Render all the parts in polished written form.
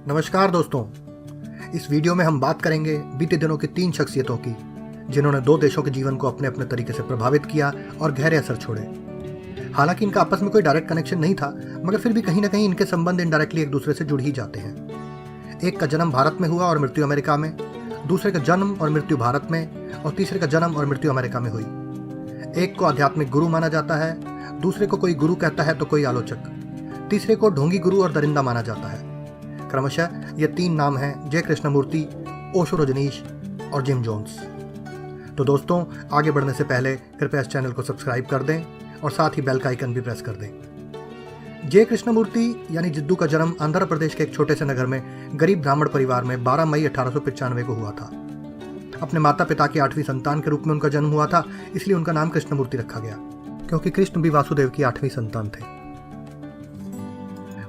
नमस्कार दोस्तों, इस वीडियो में हम बात करेंगे बीते दिनों की 3 शख्सियतों की जिन्होंने 2 देशों के जीवन को अपने अपने तरीके से प्रभावित किया और गहरे असर छोड़े। हालांकि इनका आपस में कोई डायरेक्ट कनेक्शन नहीं था, मगर फिर भी कहीं ना कहीं इनके संबंध इनडायरेक्टली एक दूसरे से जुड़ ही जाते हैं। एक का जन्म भारत में हुआ और मृत्यु अमेरिका में, दूसरे का जन्म और मृत्यु भारत में और तीसरे का जन्म और मृत्यु अमेरिका में हुई। एक को आध्यात्मिक गुरु माना जाता है, दूसरे को कोई गुरु कहता है तो कोई आलोचक, तीसरे को ढोंगी गुरु और दरिंदा माना जाता है। क्रमशः ये 3 नाम हैं जे कृष्णमूर्ति, ओशो रजनीश और जिम जोन्स। तो दोस्तों, आगे बढ़ने से पहले कृपया इस चैनल को सब्सक्राइब कर दें और साथ ही बेल का आइकन भी प्रेस कर दें। जे कृष्णमूर्ति यानी जिद्दू का जन्म आंध्र प्रदेश के एक छोटे से नगर में गरीब ब्राह्मण परिवार में 12 मई 1895 को हुआ था। अपने माता पिता की 8वीं संतान के रूप में उनका जन्म हुआ था, इसलिए उनका नाम कृष्णमूर्ति रखा गया, क्योंकि कृष्ण भी वासुदेव की 8वीं संतान थे।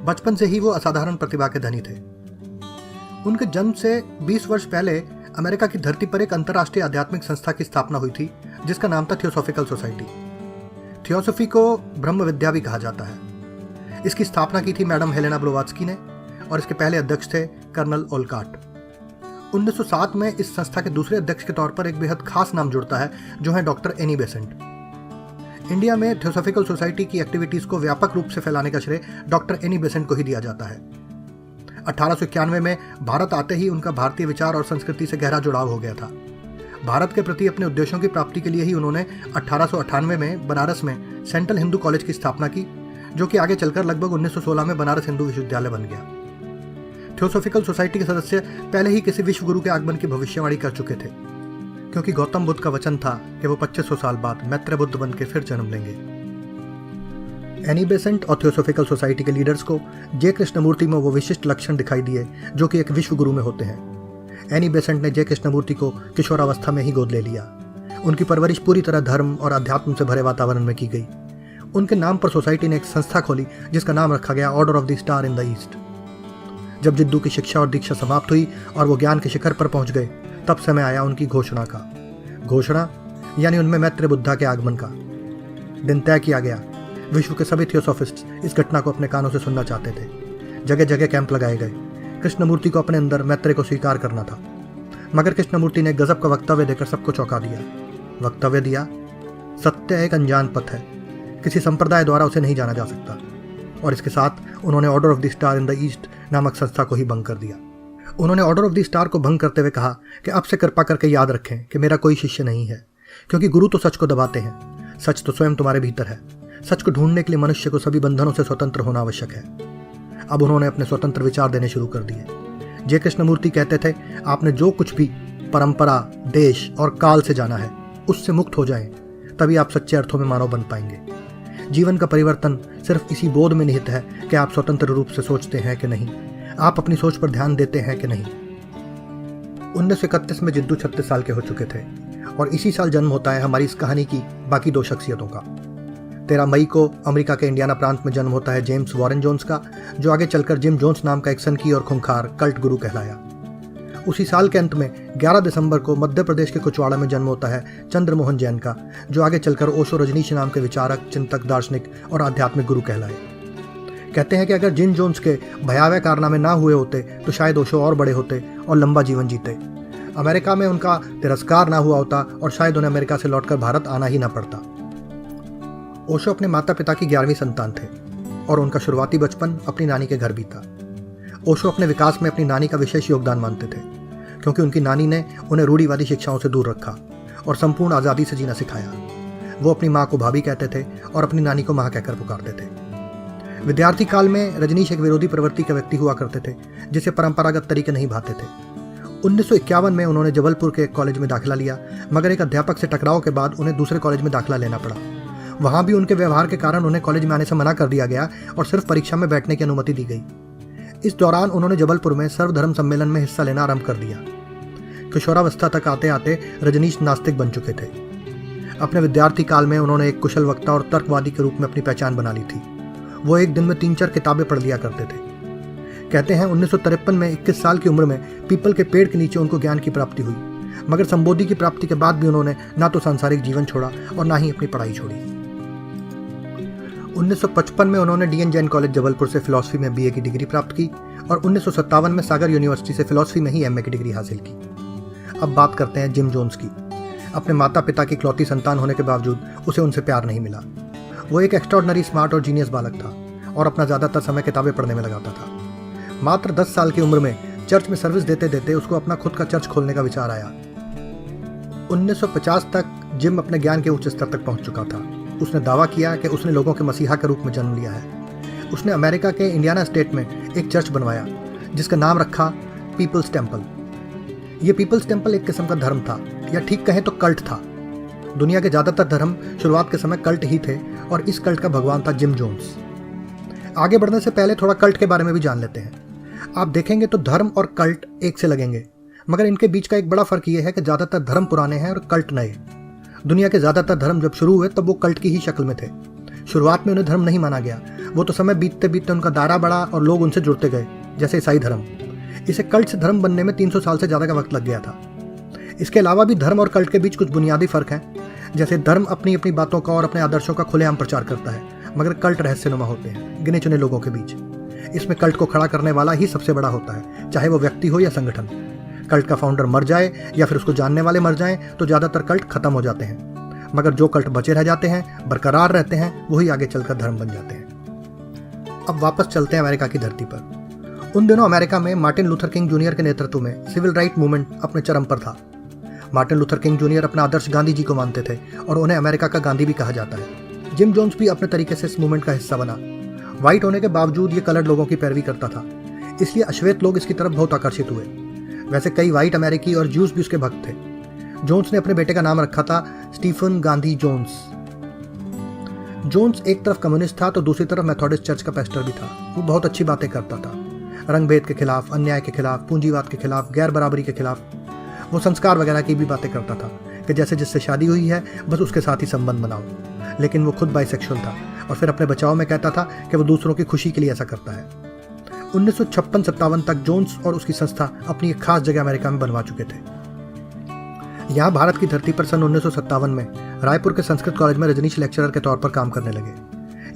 बचपन से ही वो असाधारण प्रतिभा के धनी थे। उनके जन्म से 20 वर्ष पहले अमेरिका की धरती पर एक अंतर्राष्ट्रीय आध्यात्मिक संस्था की स्थापना हुई थी, जिसका नाम था थियोसॉफिकल सोसाइटी। थियोसॉफी को ब्रह्म विद्या भी कहा जाता है। इसकी स्थापना की थी मैडम हेलेना ब्लोवात्स्की ने और इसके पहले अध्यक्ष थे कर्नल ओलकाट। 1907 में इस संस्था के दूसरे अध्यक्ष के तौर पर एक बेहद खास नाम जुड़ता है, जो है डॉक्टर एनी बेसेंट। इंडिया में थियोसॉफिकल सोसाइटी की एक्टिविटीज को व्यापक रूप से फैलाने का श्रेय डॉक्टर एनी बेसेंट को ही दिया जाता है। 1891 में भारत आते ही उनका भारतीय विचार और संस्कृति से गहरा जुड़ाव हो गया था। भारत के प्रति अपने उद्देश्यों की प्राप्ति के लिए ही उन्होंने 1898 में बनारस में सेंट्रल हिंदू कॉलेज की स्थापना की, जो कि आगे चलकर लगभग 1916 में बनारस हिंदू विश्वविद्यालय बन गया। थियोसॉफिकल सोसाइटी के सदस्य पहले ही किसी विश्व गुरु के आगमन की भविष्यवाणी कर चुके थे, क्योंकि गौतम बुद्ध का वचन था कि वो 2500 साल बाद मैत्र बुद्ध बन के फिर जन्म लेंगे। एनी बेसेंट और थियोसॉफिकल सोसाइटी के लीडर्स को जे कृष्णमूर्ति में वो विशिष्ट लक्षण दिखाई दिए जो कि एक विश्व गुरु में होते हैं। एनी बेसेंट ने जे कृष्णमूर्ति को किशोरावस्था में ही गोद ले लिया। उनकी परवरिश पूरी तरह धर्म और अध्यात्म से भरे वातावरण में की गई। उनके नाम पर सोसाइटी ने एक संस्था खोली, जिसका नाम रखा गया order of the star in the east. जब जिद्दू की शिक्षा और दीक्षा समाप्त हुई और वो ज्ञान के शिखर पर पहुंच गए, तब समय आया उनकी घोषणा का। घोषणा यानी उनमें मैत्र बुद्धा के आगमन का दिन तय किया गया। विश्व के सभी थियोसॉफिस्ट्स इस घटना को अपने कानों से सुनना चाहते थे। जगह जगह कैंप लगाए गए। कृष्णमूर्ति को अपने अंदर मैत्रेय को स्वीकार करना था, मगर कृष्णमूर्ति ने गजब का वक्तव्य देकर सबको चौंका दिया। वक्तव्य दिया, सत्य एक अनजान पथ है, किसी संप्रदाय द्वारा उसे नहीं जाना जा सकता। और इसके साथ उन्होंने order of the star in the east नामक संस्था को ही भंग कर दिया। उन्होंने ऑर्डर ऑफ द स्टार को भंग करते हुए कहा कि अब से कृपा करके याद रखें कि मेरा कोई शिष्य नहीं है, क्योंकि गुरु तो सच को दबाते हैं, सच तो स्वयं तुम्हारे भीतर है। सच को ढूंढने के लिए मनुष्य को सभी बंधनों से स्वतंत्र होना आवश्यक है। अब उन्होंने अपने स्वतंत्र विचार देने शुरू कर दिए। जे कृष्णमूर्ति कहते थे, आपने जो कुछ भी परंपरा, देश और काल से जाना है, उससे मुक्त हो जाएं, तभी आप सच्चे अर्थों में मानव बन पाएंगे। जीवन का परिवर्तन सिर्फ इसी बोध में निहित है कि आप स्वतंत्र रूप से सोचते हैं कि नहीं, आप अपनी सोच पर ध्यान देते हैं कि नहीं। 1931 में जिद्दू 36 साल के हो चुके थे और इसी साल जन्म होता है हमारी इस कहानी की बाकी 2 शख्सियतों का। 13 मई को अमेरिका के इंडियाना प्रांत में जन्म होता है जेम्स वॉरेन जोन्स का, जो आगे चलकर जिम जोन्स नाम का एक सनकी और खूंखार कल्ट गुरु कहलाया। उसी साल के अंत में 11 दिसंबर को मध्य प्रदेश के कुचवाड़ा में जन्म होता है चंद्रमोहन जैन का, जो आगे चलकर ओशो रजनीश नाम के विचारक, चिंतक, दार्शनिक और आध्यात्मिक गुरु कहलाए। कहते हैं कि अगर जिम जोन्स के भयावह कारनामे ना हुए होते तो शायद ओशो और बड़े होते और लंबा जीवन जीते। अमेरिका में उनका तिरस्कार ना हुआ होता और शायद उन्हें अमेरिका से लौटकर भारत आना ही ना पड़ता। ओशो अपने माता पिता की 11वीं संतान थे और उनका शुरुआती बचपन अपनी नानी के घर बीता। ओशो अपने विकास में अपनी नानी का विशेष योगदान मानते थे, क्योंकि उनकी नानी ने उन्हें रूढ़िवादी शिक्षाओं से दूर रखा और संपूर्ण आज़ादी से जीना सिखाया। वो अपनी माँ को भाभी कहते थे और अपनी नानी को माँ कहकर पुकारते थे। विद्यार्थी काल में रजनीश एक विरोधी प्रवृत्ति का व्यक्ति हुआ करते थे, जिसे परंपरागत तरीके नहीं भाते थे। 1951 में उन्होंने जबलपुर के एक कॉलेज में दाखिला लिया, मगर एक अध्यापक से टकराव के बाद उन्हें दूसरे कॉलेज में दाखिला लेना पड़ा। वहाँ भी उनके व्यवहार के कारण उन्हें कॉलेज में आने से मना कर दिया गया और सिर्फ परीक्षा में बैठने की अनुमति दी गई। इस दौरान उन्होंने जबलपुर में सर्वधर्म सम्मेलन में हिस्सा लेना आरंभ कर दिया। किशोरावस्था तक आते आते रजनीश नास्तिक बन चुके थे। अपने विद्यार्थी काल में उन्होंने एक कुशल वक्ता और तर्कवादी के रूप में अपनी पहचान बना ली थी। वो एक दिन में 3-4 किताबें पढ़ लिया करते थे। कहते हैं 1953 में 21 साल की उम्र में पीपल के पेड़ के नीचे उनको ज्ञान की प्राप्ति हुई, मगर संबोधि की प्राप्ति के बाद भी उन्होंने ना तो सांसारिक जीवन छोड़ा और ना ही अपनी पढ़ाई छोड़ी। 1955 में उन्होंने डीएन जैन कॉलेज जबलपुर से फिलॉसफी में बीए की डिग्री प्राप्त की और 1957 में सागर यूनिवर्सिटी से फिलॉसफी में ही एमए की डिग्री हासिल की। अब बात करते हैं जिम जोन्स की। अपने माता पिता की इकलौती संतान होने के बावजूद उसे उनसे प्यार नहीं मिला। वो एक एक्स्ट्राऑर्डिनरी स्मार्ट और जीनियस बालक था और अपना ज़्यादातर समय किताबें पढ़ने में लगाता था। मात्र 10 साल की उम्र में चर्च में सर्विस देते देते उसको अपना खुद का चर्च खोलने का विचार आया। 1950 तक जिम अपने ज्ञान के उच्च स्तर तक पहुंच चुका था। उसने दावा किया कि उसने लोगों के मसीहा के रूप में जन्म लिया है। उसने अमेरिका के इंडियाना स्टेट में एक चर्च बनवाया जिसका नाम रखा पीपल्स टेम्पल। यह पीपल्स टेम्पल एक किस्म का धर्म था, या ठीक कहें तो कल्ट था। दुनिया के ज़्यादातर धर्म शुरुआत के समय कल्ट ही थे और इस कल्ट का भगवान था जिम जोन्स। आगे बढ़ने से पहले थोड़ा कल्ट के बारे में भी जान लेते हैं। आप देखेंगे तो धर्म और कल्ट एक से लगेंगे, मगर इनके बीच का एक बड़ा फर्क यह है कि ज़्यादातर धर्म पुराने हैं और कल्ट नए। दुनिया के ज़्यादातर धर्म जब शुरू हुए तब वो कल्ट की ही शक्ल में थे। शुरुआत में उन्हें धर्म नहीं माना गया, वो तो समय बीतते बीतते उनका दायरा बढ़ा और लोग उनसे जुड़ते गए, जैसे ईसाई धर्म। इसे कल्ट से धर्म बनने में 300 साल से ज़्यादा का वक्त लग गया था। इसके अलावा भी धर्म और कल्ट के बीच कुछ बुनियादी फर्क हैं, जैसे धर्म अपनी अपनी बातों का और अपने आदर्शों का खुलेआम प्रचार करता है, मगर कल्ट रहस्यनुमा होते हैं, गिने चुने लोगों के बीच। इसमें कल्ट को खड़ा करने वाला ही सबसे बड़ा होता है, चाहे वो व्यक्ति हो या संगठन। कल्ट का फाउंडर मर जाए या फिर उसको जानने वाले मर जाएं तो ज़्यादातर कल्ट खत्म हो जाते हैं, मगर जो कल्ट बचे रह जाते हैं, बरकरार रहते हैं, वही आगे चलकर धर्म बन जाते हैं। अब वापस चलते हैं अमेरिका की धरती पर। उन दिनों अमेरिका में मार्टिन लूथर किंग जूनियर के नेतृत्व में सिविल राइट मूवमेंट अपने चरम पर था। मार्टिन लूथर किंग जूनियर अपना आदर्श गांधी जी को मानते थे और उन्हें अमेरिका का गांधी भी कहा जाता है। जिम जोन्स भी अपने तरीके से इस मूवमेंट का हिस्सा बना। व्हाइट होने के बावजूद ये कलर्ड लोगों की पैरवी करता था, इसलिए अश्वेत लोग इसकी तरफ बहुत आकर्षित हुए। वैसे कई व्हाइट अमेरिकी और ज्यूस भी उसके भक्त थे। जोन्स ने अपने बेटे का नाम रखा था स्टीफन गांधी जोन्स। जोन्स एक तरफ कम्युनिस्ट था तो दूसरी तरफ मेथोडिस्ट चर्च का पेस्टर भी था। वो बहुत अच्छी बातें करता था, रंग भेद के खिलाफ, अन्याय के खिलाफ, पूंजीवाद के खिलाफ, गैर बराबरी के खिलाफ। वो संस्कार वगैरह की भी बातें करता था कि जैसे जिससे शादी हुई है बस उसके साथ ही संबंध बनाओ। लेकिन वो खुद बाइसेक्सुअल था और फिर अपने बचाव में कहता था कि वो दूसरों की खुशी के लिए ऐसा करता है। 1956-57 तक जोन्स और उसकी संस्था अपनी एक खास जगह अमेरिका में बनवा चुके थे। यहाँ भारत की धरती पर सन 1957 में रायपुर के संस्कृत कॉलेज में रजनीश लेक्चरर के तौर पर काम करने लगे,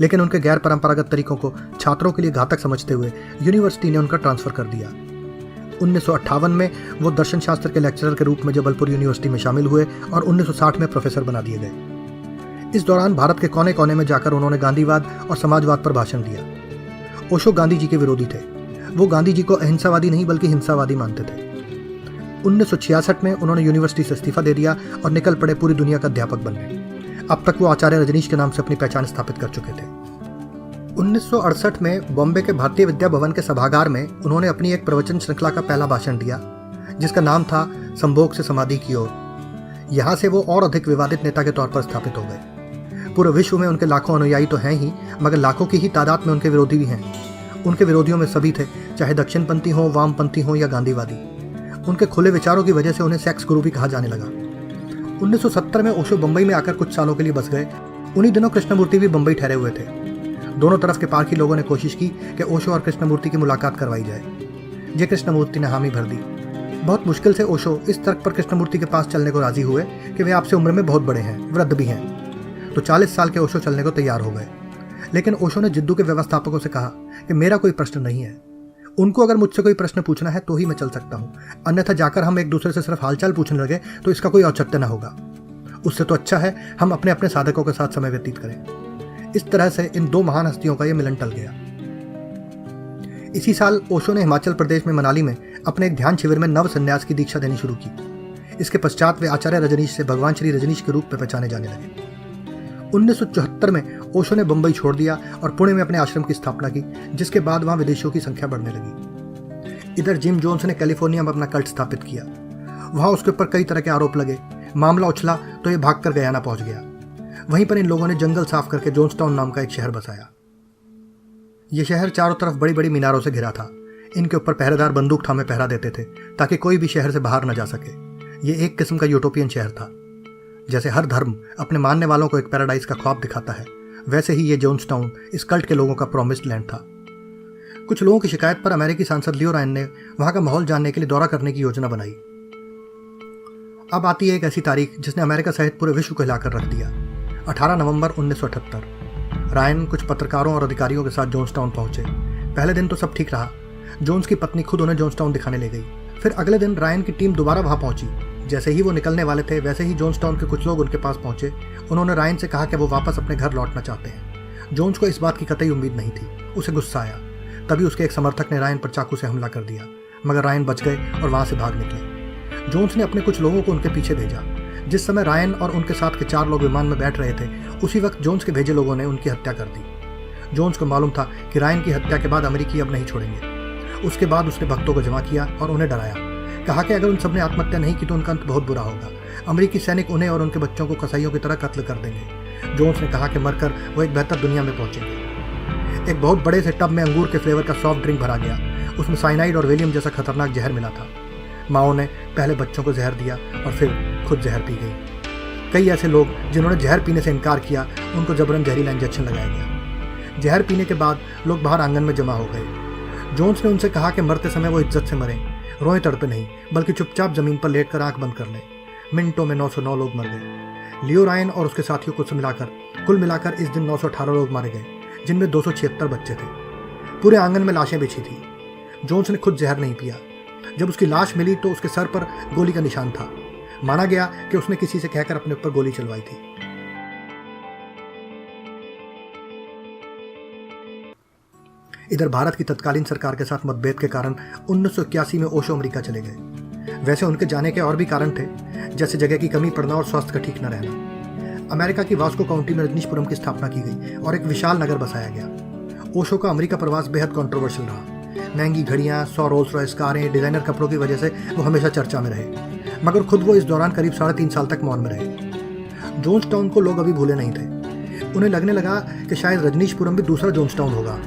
लेकिन उनके गैर परंपरागत तरीकों को छात्रों के लिए घातक समझते हुए यूनिवर्सिटी ने उनका ट्रांसफर कर दिया। 1958 में वो दर्शन शास्त्र के लेक्चरर के रूप में जबलपुर यूनिवर्सिटी में शामिल हुए और 1960 में प्रोफेसर बना दिए गए। इस दौरान भारत के कोने कोने में जाकर उन्होंने गांधीवाद और समाजवाद पर भाषण दिया। ओशो गांधी जी के विरोधी थे। वो गांधी जी को अहिंसावादी नहीं बल्कि हिंसावादी मानते थे। 1966 में उन्होंने यूनिवर्सिटी से इस्तीफा दे दिया और निकल पड़े पूरी दुनिया का अध्यापक बनने। अब तक वो आचार्य रजनीश के नाम से अपनी पहचान स्थापित कर चुके थे। 1968 में बॉम्बे के भारतीय विद्या भवन के सभागार में उन्होंने अपनी एक प्रवचन श्रृंखला का पहला भाषण दिया, जिसका नाम था संभोग से समाधि की ओर। यहाँ से वो और अधिक विवादित नेता के तौर पर स्थापित हो गए। पूरे विश्व में उनके लाखों अनुयायी तो हैं ही, मगर लाखों की ही तादाद में उनके विरोधी भी हैं। उनके विरोधियों में सभी थे, चाहे दक्षिणपंथी हो, वामपंथी हो या गांधीवादी। उनके खुले विचारों की वजह से उन्हें सेक्स गुरु भी कहा जाने लगा। 1970 में ओशो बंबई में आकर कुछ सालों के लिए बस गए। उन्हीं दिनों कृष्णमूर्ति भी बंबई ठहरे हुए थे। दोनों तरफ के पारखी लोगों ने कोशिश की कि ओशो और कृष्णमूर्ति की मुलाकात करवाई जाए। ये कृष्णमूर्ति ने हामी भर दी। बहुत मुश्किल से ओशो इस तर्क पर कृष्णमूर्ति के पास चलने को राजी हुए कि वे आपसे उम्र में बहुत बड़े हैं, वृद्ध भी हैं। तो 40 साल के ओशो चलने को तैयार हो गए। लेकिन ओशो ने जिद्दू के व्यवस्थापकों से कहा कि मेरा कोई प्रश्न नहीं है। उनको अगर मुझसे कोई प्रश्न पूछना है तो ही मैं चल सकता हूँ, अन्यथा जाकर हम एक दूसरे से सिर्फ हालचाल पूछने लगे तो इसका कोई औचित्य न होगा। उससे तो अच्छा है हम अपने अपने साधकों के साथ समय व्यतीत करें। इस तरह से इन दो महान हस्तियों का यह मिलन टल गया। इसी साल ओशो ने हिमाचल प्रदेश में मनाली में अपने एक ध्यान शिविर में नव संन्यास की दीक्षा देनी शुरू की। इसके पश्चात वे आचार्य रजनीश से भगवान श्री रजनीश के रूप में पहचाने जाने लगे। 1974 में ओशो ने बंबई छोड़ दिया और पुणे में अपने आश्रम की स्थापना की, जिसके बाद वहां विदेशियों की संख्या बढ़ने लगी। इधर जिम जोन्स ने कैलिफोर्निया में अपना कल्ट स्थापित किया। वहां उसके ऊपर कई तरह के आरोप लगे। मामला उछला तो ये भागकर गयाना पहुंच गया। वहीं पर इन लोगों ने जंगल साफ करके जोन्सटाउन नाम का एक शहर बसाया। यह शहर चारों तरफ बड़ी बड़ी मीनारों से घिरा था। इनके ऊपर पहरेदार बंदूक थामे पहरा देते थे ताकि कोई भी शहर से बाहर न जा सके। यह एक किस्म का यूटोपियन शहर था। जैसे हर धर्म अपने मानने वालों को एक पैराडाइज का ख्वाब दिखाता है, वैसे ही ये जोन्सटाउन इस कल्ट के लोगों का प्रोमिस्ड लैंड था। कुछ लोगों की शिकायत पर अमेरिकी सांसद लियो रायन ने वहां का माहौल जानने के लिए दौरा करने की योजना बनाई। अब आती है एक ऐसी तारीख जिसने अमेरिका सहित पूरे विश्व को हिलाकर रख दिया। 18 नवंबर 1978। रायन कुछ पत्रकारों और अधिकारियों के साथ जॉन्सटाउन पहुंचे। पहले दिन तो सब ठीक रहा। जोन्स की पत्नी खुद उन्हें जॉन्सटाउन दिखाने ले गई। फिर अगले दिन रायन की टीम दोबारा वहां पहुंची। जैसे ही वो निकलने वाले थे वैसे ही जॉन्सटाउन के कुछ लोग उनके पास पहुंचे। उन्होंने रायन से कहा कि वो वापस अपने घर लौटना चाहते हैं। जोन्स को इस बात की कतई उम्मीद नहीं थी। उसे गुस्सा आया। तभी उसके एक समर्थक ने रायन पर चाकू से हमला कर दिया, मगर रायन बच गए और वहां से भाग निकले। जोन्स ने अपने कुछ लोगों को उनके पीछे भेजा। जिस समय रायन और उनके साथ के 4 लोग विमान में बैठ रहे थे, उसी वक्त जोन्स के भेजे लोगों ने उनकी हत्या कर दी। जोन्स को मालूम था कि रायन की हत्या के बाद अमेरिकी अब नहीं छोड़ेंगे। उसके बाद उसने भक्तों को जमा किया और उन्हें डराया। कहा कि अगर उन सब ने आत्महत्या नहीं की तो उनका अंत बहुत बुरा होगा। अमेरिकी सैनिक उन्हें और उनके बच्चों को कसाईयों की तरह कत्ल कर देंगे। जोन्स ने कहा कि मरकर वो एक बेहतर दुनिया में पहुंचेंगे। एक बहुत बड़े से टब में अंगूर के फ्लेवर का सॉफ्ट ड्रिंक भरा गया। उसमें साइनाइड और वेलियम जैसा खतरनाक जहर मिला था। माओ ने पहले बच्चों को जहर दिया और फिर खुद जहर पी गई। कई ऐसे लोग जिन्होंने जहर पीने से इनकार किया, उनको जबरन जहरीला इंजेक्शन लगाया गया। जहर पीने के बाद लोग बाहर आंगन में जमा हो गए। जोन्स ने उनसे कहा कि मरते समय वो इज्जत से मरें, रोए तड़पे नहीं, बल्कि चुपचाप जमीन पर लेटकर आंख बंद कर लें। मिनटों में 909 लोग मर गए। लियो रायन और उसके साथियों को कुल मिलाकर इस दिन 918 लोग मारे गए, जिनमें 276 बच्चे थे। पूरे आंगन में लाशें बिछी थी। जोन्स ने खुद जहर नहीं पिया। जब उसकी लाश मिली तो उसके सर पर गोली का निशान था। माना गया कि उसने किसी से कहकर अपने ऊपर गोली चलवाई थी। इधर भारत की तत्कालीन सरकार के साथ मतभेद के कारण 1981 में ओशो अमेरिका चले गए। वैसे उनके जाने के और भी कारण थे, जैसे जगह की कमी पड़ना और स्वास्थ्य का ठीक न रहना। अमेरिका की वास्को काउंटी में रजनीशपुरम की स्थापना की गई और एक विशाल नगर बसाया गया। ओशो का अमेरिका प्रवास बेहद कंट्रोवर्शियल रहा। महंगी घड़ियां, 100 रोल्स रॉयस कारें, डिजाइनर कपड़ों की वजह से वो हमेशा चर्चा में रहे, मगर खुद वो इस दौरान करीब 3.5 साल तक मौन में रहे। जॉन्सटाउन को लोग अभी भूले नहीं थे। उन्हें लगने लगा कि शायद रजनीशपुरम भी दूसरा जॉन्सटाउन होगा।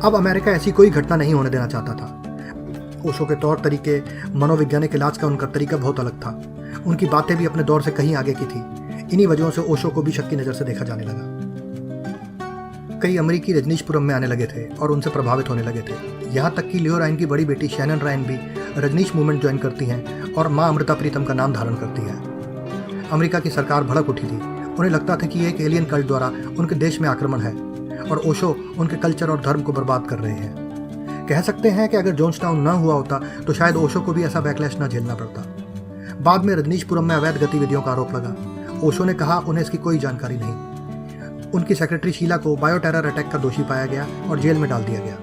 अब अमेरिका ऐसी कोई घटना नहीं होने देना चाहता था। ओशो के तौर तरीके, मनोवैज्ञानिक इलाज का उनका तरीका बहुत अलग था। उनकी बातें भी अपने दौर से कहीं आगे की थी। इन्हीं वजहों से ओशो को भी शक की नज़र से देखा जाने लगा। कई अमेरिकी रजनीशपुरम में आने लगे थे और उनसे प्रभावित होने लगे थे। यहाँ तक कि लियो रायन की बड़ी बेटी शैनन रायन भी रजनीश मूवमेंट ज्वाइन करती हैं और माँ अमृता प्रीतम का नाम धारण करती है। अमेरिका की सरकार भड़क उठी थी। उन्हें लगता था कि एक एलियन कल्ट द्वारा उनके देश में आक्रमण है और ओशो उनके कल्चर और धर्म को बर्बाद कर रहे हैं। कह सकते हैं कि अगर जॉन्सटाउन न हुआ होता तो शायद ओशो को भी ऐसा बैकलैश न झेलना पड़ता। बाद में रजनीशपुरम में अवैध गतिविधियों का आरोप लगा। ओशो ने कहा उन्हें इसकी कोई जानकारी नहीं। उनकी सेक्रेटरी शीला को बायो टेरर अटैक का दोषी पाया गया और जेल में डाल दिया गया।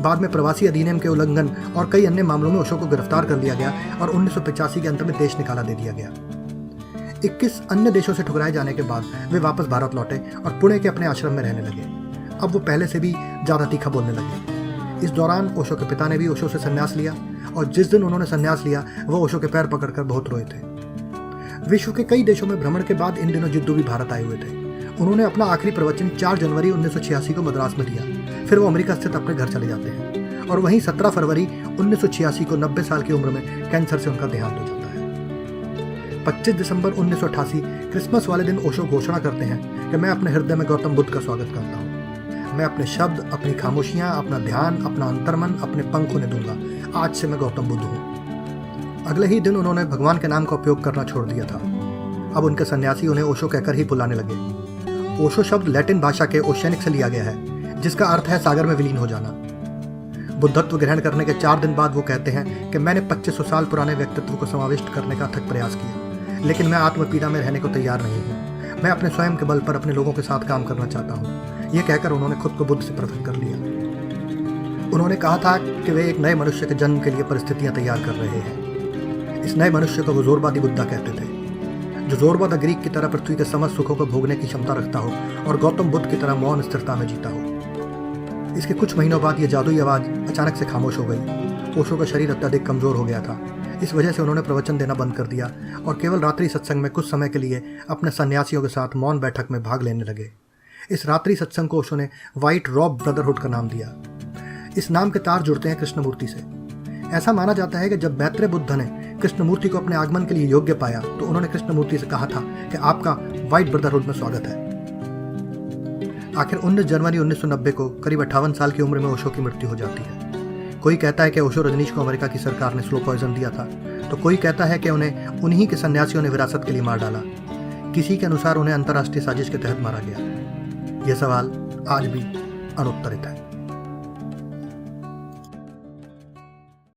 बाद में प्रवासी अधिनियम के उल्लंघन और कई अन्य मामलों में ओशो को गिरफ्तार कर लिया गया और 1985 के अंत में देश निकाला दे दिया गया। 21 अन्य देशों से ठुकराए जाने के बाद वे वापस भारत लौटे और पुणे के अपने आश्रम में रहने लगे। अब वो पहले से भी ज़्यादा तीखा बोलने लगे। इस दौरान ओशो के पिता ने भी ओशो से संन्यास लिया और जिस दिन उन्होंने संन्यास लिया वो ओशो के पैर पकड़कर बहुत रोए थे। विश्व के कई देशों में भ्रमण के बाद इन दिनों जिद्दू भी भारत आए हुए थे। उन्होंने अपना आखिरी प्रवचन 4 जनवरी 1986 को मद्रास में दिया। फिर वो अमेरिका स्थित अपने घर चले जाते हैं और वहीं 17 फरवरी 1986 को 90 साल की उम्र में कैंसर से उनका देहांत हो जाता है। 25 दिसंबर 1988 क्रिसमस वाले दिन ओशो घोषणा करते हैं कि मैं अपने हृदय में गौतम बुद्ध का स्वागत करता हूँ। मैं अपने शब्द, अपनी खामोशियाँ, अपना ध्यान, अपना अंतर्मन, अपने पंख उन्हें दूंगा। आज से मैं गौतम बुद्ध हूँ। अगले ही दिन उन्होंने भगवान के नाम का उपयोग करना छोड़ दिया था। अब उनके सन्यासी उन्हें ओशो कहकर ही बुलाने लगे। ओशो शब्द लैटिन भाषा के ओशियनिक से लिया गया है, जिसका अर्थ है सागर में विलीन हो जाना। बुद्धत्व ग्रहण करने के 4 दिन बाद वो कहते हैं कि मैंने 2500 साल पुराने व्यक्तित्व को समाविष्ट करने का अथक प्रयास किया, लेकिन मैं आत्मपीड़ा में रहने को तैयार नहीं हूँ। मैं अपने स्वयं के बल पर अपने लोगों के साथ काम करना चाहता हूँ। ये कहकर उन्होंने खुद को बुद्ध से पृथक कर लिया। उन्होंने कहा था कि वे एक नए मनुष्य के जन्म के लिए परिस्थितियाँ तैयार कर रहे हैं। इस नए मनुष्य को वो जोरबादी बुद्धा कहते थे, जो जोरबादा ग्रीक की तरह पृथ्वी के समस्त सुखों को भोगने की क्षमता रखता हो और गौतम बुद्ध की तरह मौन स्थिरता में जीता हो। इसके कुछ महीनों बाद ये जादुई आवाज़ अचानक से खामोश हो गई। ओशो का शरीर अत्यधिक कमजोर हो गया था। इस वजह से उन्होंने प्रवचन देना बंद कर दिया और केवल रात्रि सत्संग में कुछ समय के लिए अपने सन्यासियों के साथ मौन बैठक में भाग लेने लगे। इस रात्रि सत्संग को ओशो ने व्हाइट रॉब ब्रदरहुड का नाम दिया। इस नाम के तार जुड़ते हैं कृष्णमूर्ति से। ऐसा माना जाता है कि जब मैत्रेय बुद्ध ने कृष्णमूर्ति को अपने आगमन के लिए योग्य पाया तो उन्होंने कृष्णमूर्ति से कहा था कि आपका व्हाइट ब्रदरहुड में स्वागत है। आखिर 19 जनवरी 1990 को करीब 58 साल की उम्र में ओशो की मृत्यु हो जाती है। कोई कहता है कि ओशो रजनीश को अमेरिका की सरकार ने स्लो पॉइजन दिया था, तो कोई कहता है कि उन्हें उन्हीं के सन्यासियों ने विरासत के लिए मार डाला। किसी के अनुसार उन्हें अंतर्राष्ट्रीय साजिश के तहत मारा गया। यह सवाल आज भी अनुत्तरित है।